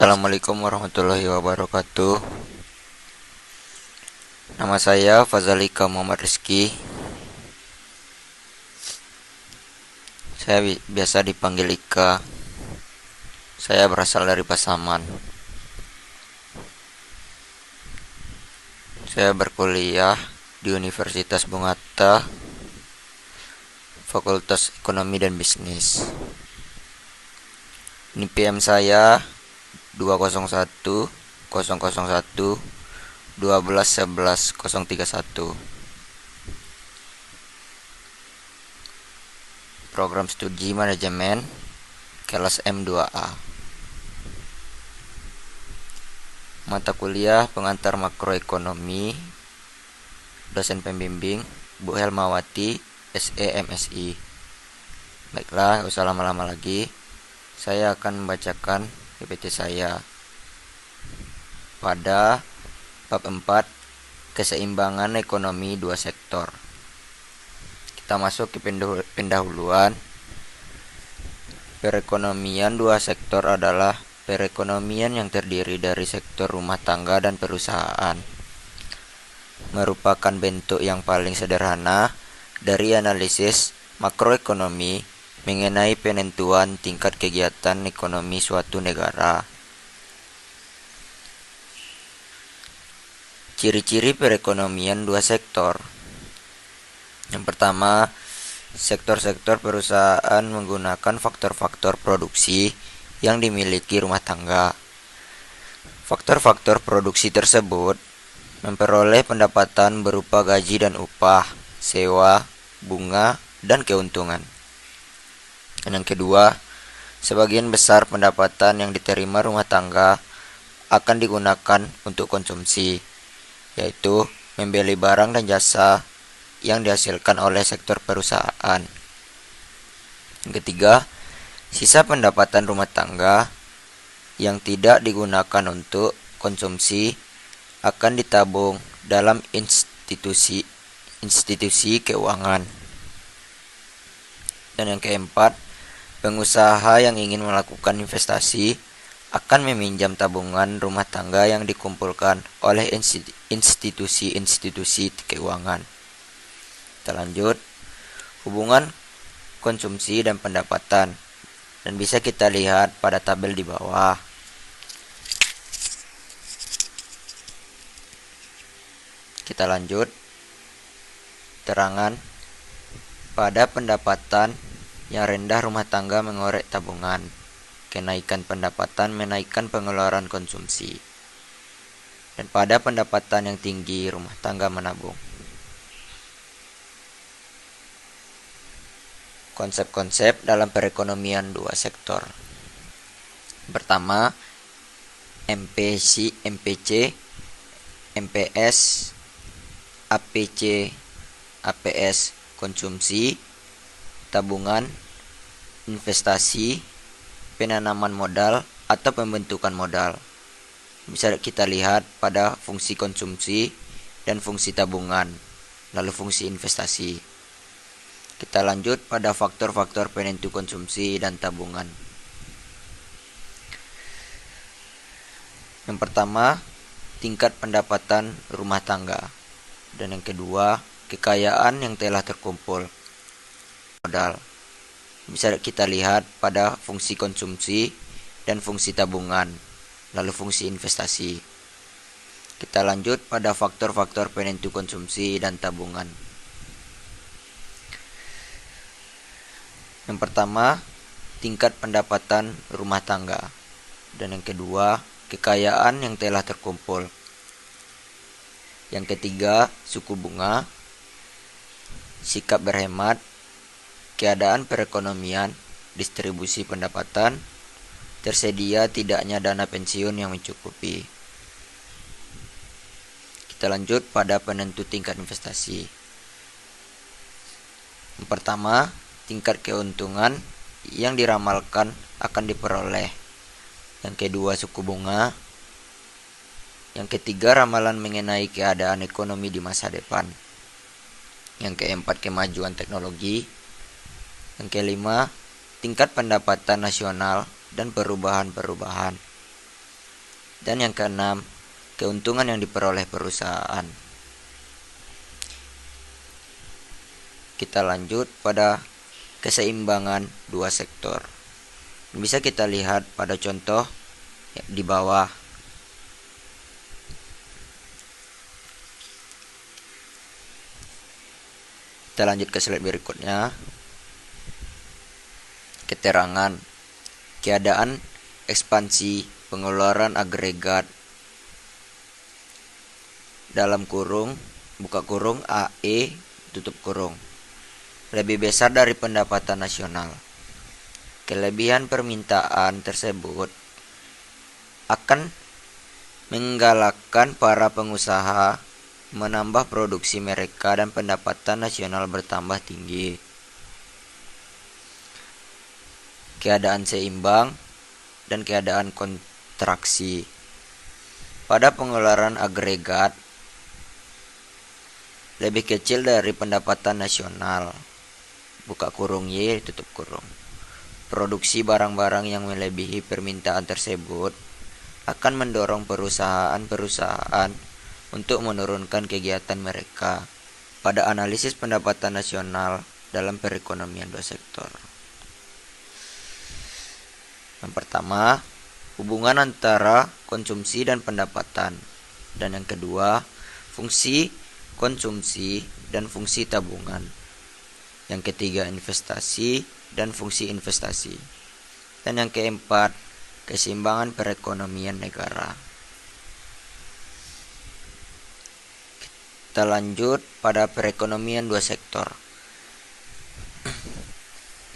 Assalamualaikum warahmatullahi wabarakatuh. Nama saya Fazalika Muhammad Rizky. Saya biasa dipanggil Ika. Saya berasal dari Pasaman. Saya berkuliah di Universitas Bung Hatta, Fakultas Ekonomi dan Bisnis. NIM saya 201 001 12 11 031. Program Studi Manajemen kelas M2A. Mata kuliah pengantar makroekonomi, dosen pembimbing Bu Helmawati SE MSI. Baiklah, gak usah lama-lama lagi. Saya akan membacakan PPT saya pada bab 4, keseimbangan ekonomi dua sektor. Kita masuk ke pendahuluan. Perekonomian dua sektor adalah perekonomian yang terdiri dari sektor rumah tangga dan perusahaan. Merupakan bentuk yang paling sederhana dari analisis makroekonomi mengenai penentuan tingkat kegiatan ekonomi suatu negara. Ciri-ciri perekonomian dua sektor. Yang pertama, sektor-sektor perusahaan menggunakan faktor-faktor produksi yang dimiliki rumah tangga. Faktor-faktor produksi tersebut memperoleh pendapatan berupa gaji dan upah, sewa, bunga, dan keuntungan. Dan yang kedua, sebagian besar pendapatan yang diterima rumah tangga akan digunakan untuk konsumsi, yaitu membeli barang dan jasa yang dihasilkan oleh sektor perusahaan. Yang ketiga, sisa pendapatan rumah tangga yang tidak digunakan untuk konsumsi akan ditabung dalam institusi keuangan. Dan yang keempat, pengusaha yang ingin melakukan investasi akan meminjam tabungan rumah tangga yang dikumpulkan oleh institusi keuangan. Kita lanjut, hubungan konsumsi dan pendapatan, dan bisa kita lihat pada tabel di bawah. Kita lanjut, terangan pada pendapatan yang rendah rumah tangga mengorek tabungan. Kenaikan pendapatan menaikkan pengeluaran konsumsi. Dan pada pendapatan yang tinggi rumah tangga menabung. Konsep-konsep dalam perekonomian dua sektor. Pertama, MPC, MPC, MPS, APC, APS, konsumsi, tabungan, investasi, penanaman modal atau pembentukan modal. Bisa kita lihat pada fungsi konsumsi dan fungsi tabungan, lalu fungsi investasi. Kita lanjut pada faktor-faktor penentu konsumsi dan tabungan. Yang pertama, tingkat pendapatan rumah tangga. Dan yang kedua, kekayaan yang telah terkumpul. Modal. Bisa kita lihat pada fungsi konsumsi dan fungsi tabungan, lalu fungsi investasi. Kita lanjut pada faktor-faktor penentu konsumsi dan tabungan. Yang pertama, tingkat pendapatan rumah tangga. Dan yang kedua, kekayaan yang telah terkumpul. Yang ketiga, suku bunga, sikap berhemat, keadaan perekonomian, distribusi pendapatan, tersedia tidaknya dana pensiun yang mencukupi. Kita lanjut pada penentu tingkat investasi. Yang pertama, tingkat keuntungan yang diramalkan akan diperoleh. Yang kedua, suku bunga. Yang ketiga, ramalan mengenai keadaan ekonomi di masa depan. Yang keempat, kemajuan teknologi. Yang kelima, tingkat pendapatan nasional dan perubahan-perubahan. Dan yang keenam, keuntungan yang diperoleh perusahaan. Kita lanjut pada keseimbangan dua sektor. Bisa kita lihat pada contoh di bawah. Kita lanjut ke slide berikutnya. Keterangan keadaan ekspansi pengeluaran agregat dalam kurung buka kurung AE tutup kurung lebih besar dari pendapatan nasional. Kelebihan permintaan tersebut akan menggalakkan para pengusaha menambah produksi mereka dan pendapatan nasional bertambah tinggi. Keadaan seimbang dan keadaan kontraksi. Pada pengeluaran agregat lebih kecil dari pendapatan nasional. Buka kurung Y tutup kurung. Produksi barang-barang yang melebihi permintaan tersebut akan mendorong perusahaan-perusahaan untuk menurunkan kegiatan mereka. Pada analisis pendapatan nasional dalam perekonomian dua sektor. Yang pertama, hubungan antara konsumsi dan pendapatan. Dan yang kedua, fungsi konsumsi dan fungsi tabungan. Yang ketiga, investasi dan fungsi investasi. Dan yang keempat, keseimbangan perekonomian negara. Kita lanjut pada perekonomian dua sektor.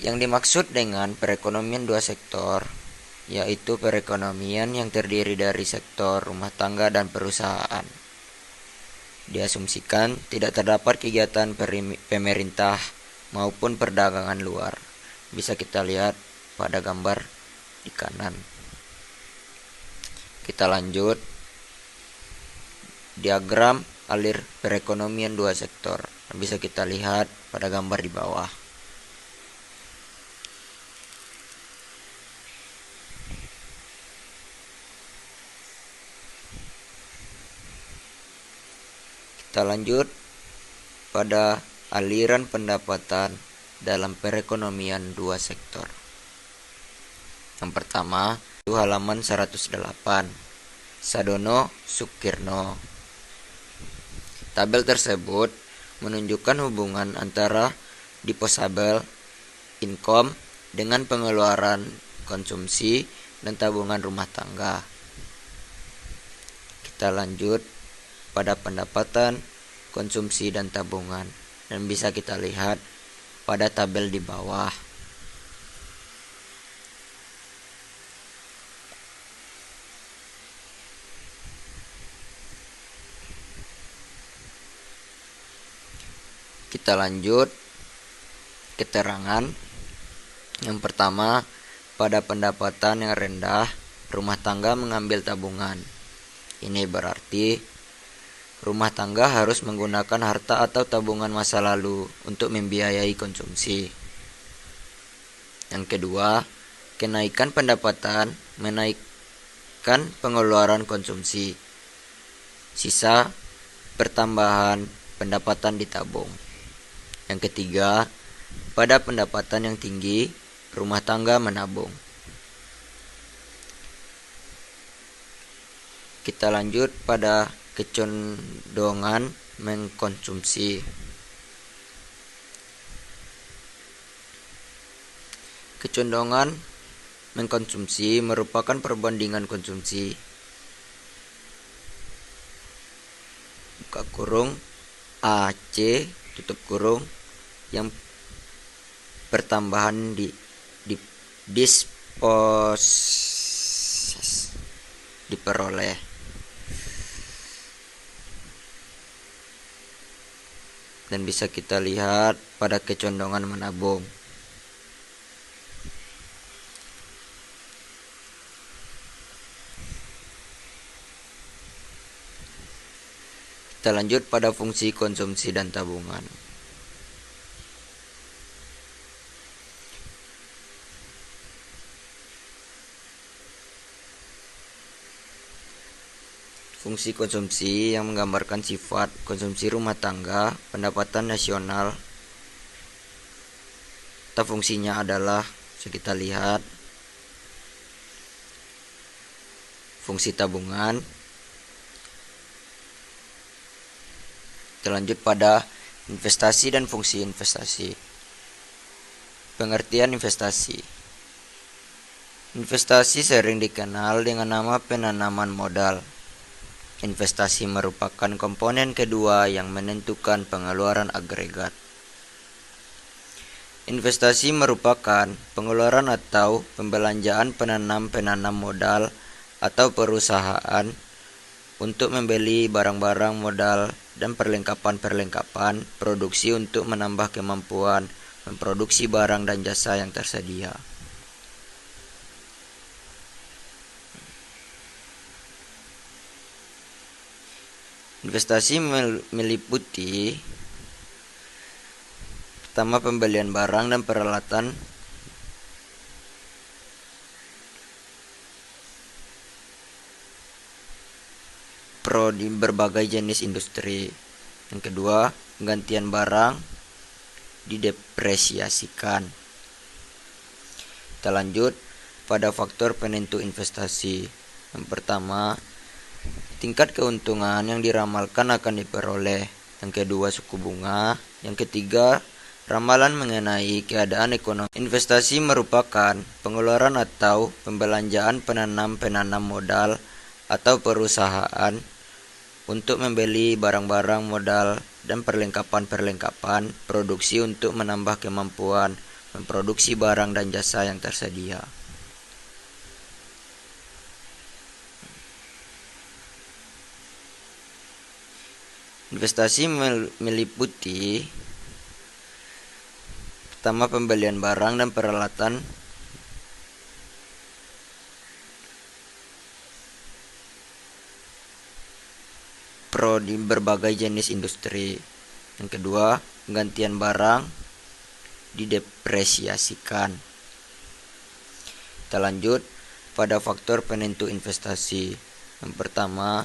Yang dimaksud dengan perekonomian dua sektor yaitu perekonomian yang terdiri dari sektor rumah tangga dan perusahaan. Diasumsikan tidak terdapat kegiatan pemerintah maupun perdagangan luar. Bisa kita lihat pada gambar di kanan. Kita lanjut. Diagram alir perekonomian dua sektor. Bisa kita lihat pada gambar di bawah. Kita lanjut pada aliran pendapatan dalam perekonomian dua sektor. Yang pertama, itu halaman 108. Sadono Sukirno. Tabel tersebut menunjukkan hubungan antara disposable income dengan pengeluaran konsumsi dan tabungan rumah tangga. Kita lanjut pada pendapatan, konsumsi, dan tabungan. Dan bisa kita lihat pada tabel di bawah. Kita lanjut keterangan. Yang pertama, pada pendapatan yang rendah, rumah tangga mengambil tabungan. Ini berarti rumah tangga harus menggunakan harta atau tabungan masa lalu untuk membiayai konsumsi. Yang kedua, kenaikan pendapatan menaikkan pengeluaran konsumsi. Sisa pertambahan pendapatan ditabung. Yang ketiga, pada pendapatan yang tinggi, rumah tangga menabung. Kita lanjut pada kecondongan mengkonsumsi. Kecondongan mengkonsumsi merupakan perbandingan konsumsi buka kurung AC tutup kurung yang pertambahan diperoleh. Dan bisa kita lihat pada kecondongan menabung. Kita lanjut pada fungsi konsumsi dan tabungan. fungsi konsumsi yang menggambarkan sifat konsumsi rumah tangga, pendapatan nasional. Fungsinya adalah, bisa kita lihat, fungsi tabungan. Kita lanjut pada investasi dan fungsi investasi. Pengertian investasi. Investasi sering dikenal dengan nama penanaman modal. Investasi merupakan komponen kedua yang menentukan pengeluaran agregat. Investasi merupakan pengeluaran atau pembelanjaan penanam modal atau perusahaan untuk membeli barang-barang modal dan perlengkapan produksi untuk menambah kemampuan memproduksi barang dan jasa yang tersedia. Investasi meliputi pertama, pembelian barang dan peralatan di berbagai jenis industri. Yang kedua, penggantian barang didepresiasikan. Kita lanjut pada faktor penentu investasi. Yang pertama, tingkat keuntungan yang diramalkan akan diperoleh. Yang kedua, suku bunga. Yang ketiga, ramalan mengenai keadaan ekonomi. Investasi merupakan pengeluaran atau pembelanjaan penanam modal atau perusahaan untuk membeli barang-barang modal dan perlengkapan produksi untuk menambah kemampuan memproduksi barang dan jasa yang tersedia. Investasi meliputi pertama, pembelian barang dan peralatan di berbagai jenis industri. Yang kedua, penggantian barang didepresiasikan. Kita lanjut pada faktor penentu investasi. Yang pertama,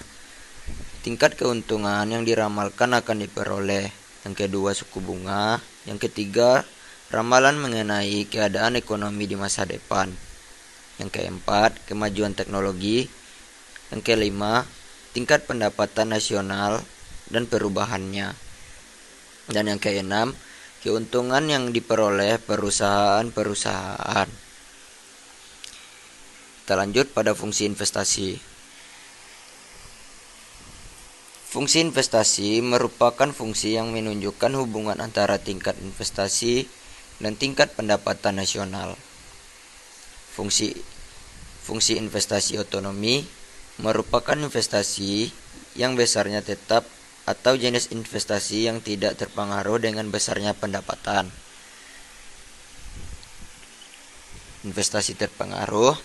tingkat keuntungan yang diramalkan akan diperoleh. Yang kedua, suku bunga. Yang ketiga, ramalan mengenai keadaan ekonomi di masa depan. Yang keempat, kemajuan teknologi. Yang kelima, tingkat pendapatan nasional dan perubahannya. Dan yang keenam, keuntungan yang diperoleh perusahaan-perusahaan. Kita lanjut pada fungsi investasi. Fungsi investasi merupakan fungsi yang menunjukkan hubungan antara tingkat investasi dan tingkat pendapatan nasional. Fungsi investasi otonomi merupakan investasi yang besarnya tetap atau jenis investasi yang tidak terpengaruh dengan besarnya pendapatan. Investasi terpengaruh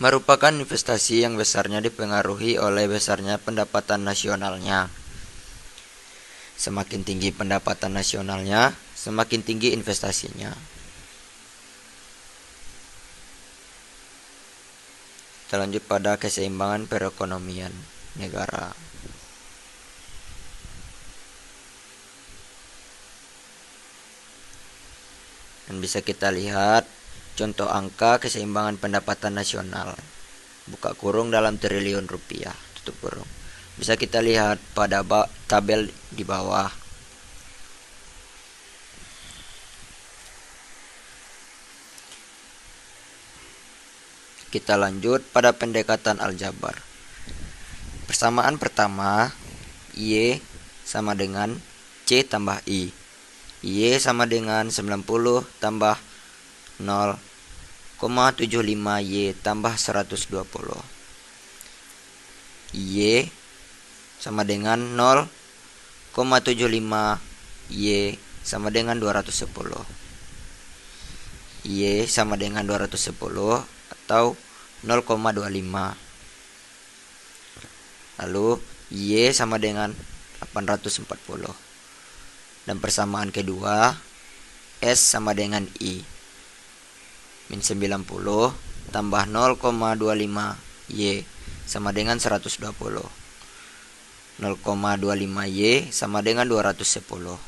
merupakan investasi yang besarnya dipengaruhi oleh besarnya pendapatan nasionalnya. Semakin tinggi pendapatan nasionalnya, semakin tinggi investasinya. Kita lanjut pada keseimbangan perekonomian negara. Dan bisa kita lihat contoh angka keseimbangan pendapatan nasional. Buka kurung dalam triliun rupiah, tutup kurung. Bisa kita lihat pada tabel di bawah. Kita lanjut pada pendekatan aljabar. Persamaan pertama, Y sama dengan C tambah I. Y sama dengan 90 tambah 0,75 Y tambah 120. Y sama dengan 0,75 Y sama dengan 210. Y sama dengan 210 atau 0,25. Lalu Y sama dengan 840. Dan persamaan kedua, S sama dengan I. Min 90 tambah 0,25 Y sama dengan 120. 0,25Y sama dengan 210.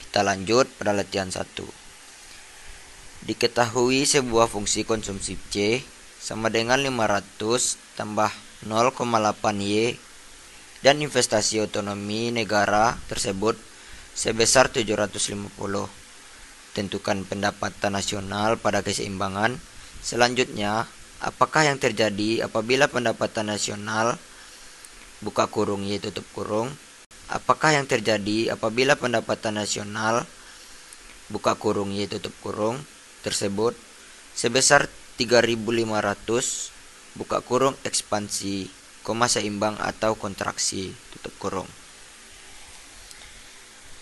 Kita lanjut pada latihan 1. Diketahui sebuah fungsi konsumsi C sama dengan 500 tambah 0,8Y dan investasi otonomi negara tersebut sebesar 750. Tentukan pendapatan nasional pada keseimbangan. Selanjutnya, apakah yang terjadi apabila pendapatan nasional buka kurung Y tutup kurung? Apakah yang terjadi apabila pendapatan nasional buka kurung Y tutup kurung tersebut sebesar 3.500 buka kurung ekspansi, seimbang atau kontraksi tutup kurung.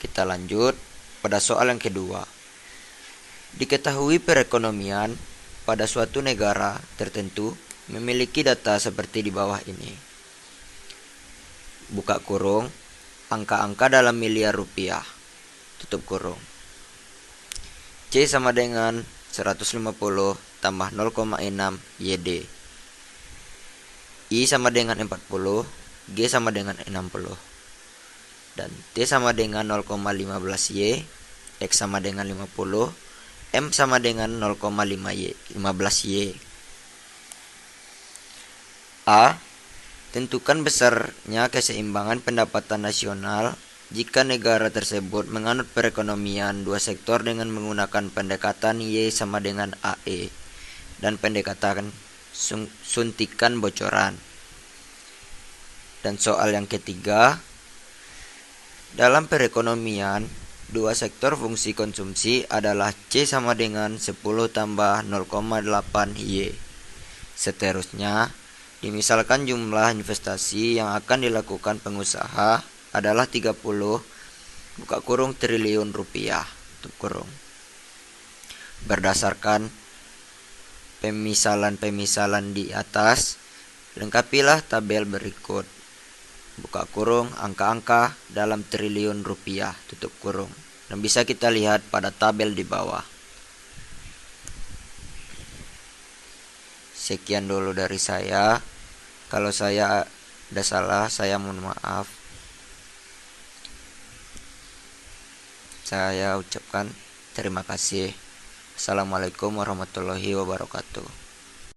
Kita lanjut pada soal yang kedua. Diketahui perekonomian pada suatu negara tertentu memiliki data seperti di bawah ini. Buka kurung, angka-angka dalam miliar rupiah, tutup kurung. C sama dengan 150 tambah 0,6 YD. I sama dengan 40, G sama dengan 60. Dan T sama dengan 0,15Y, X sama dengan 50, M sama dengan 0,15Y. A. Tentukan besarnya keseimbangan pendapatan nasional jika negara tersebut menganut perekonomian dua sektor dengan menggunakan pendekatan Y sama dengan AE dan pendekatan suntikan bocoran. Dan soal yang ketiga, dalam perekonomian, dua sektor fungsi konsumsi adalah C sama dengan 10 tambah 0,8Y. Seterusnya, dimisalkan jumlah investasi yang akan dilakukan pengusaha adalah 30 buka kurung triliun rupiah tutup kurung. Berdasarkan pemisalan-pemisalan di atas, lengkapilah tabel berikut. Buka kurung angka-angka dalam triliun rupiah tutup kurung. Dan bisa kita lihat pada tabel di bawah. Sekian dulu dari saya. Kalau saya ada salah, saya mohon maaf. Saya ucapkan terima kasih. Assalamualaikum warahmatullahi wabarakatuh.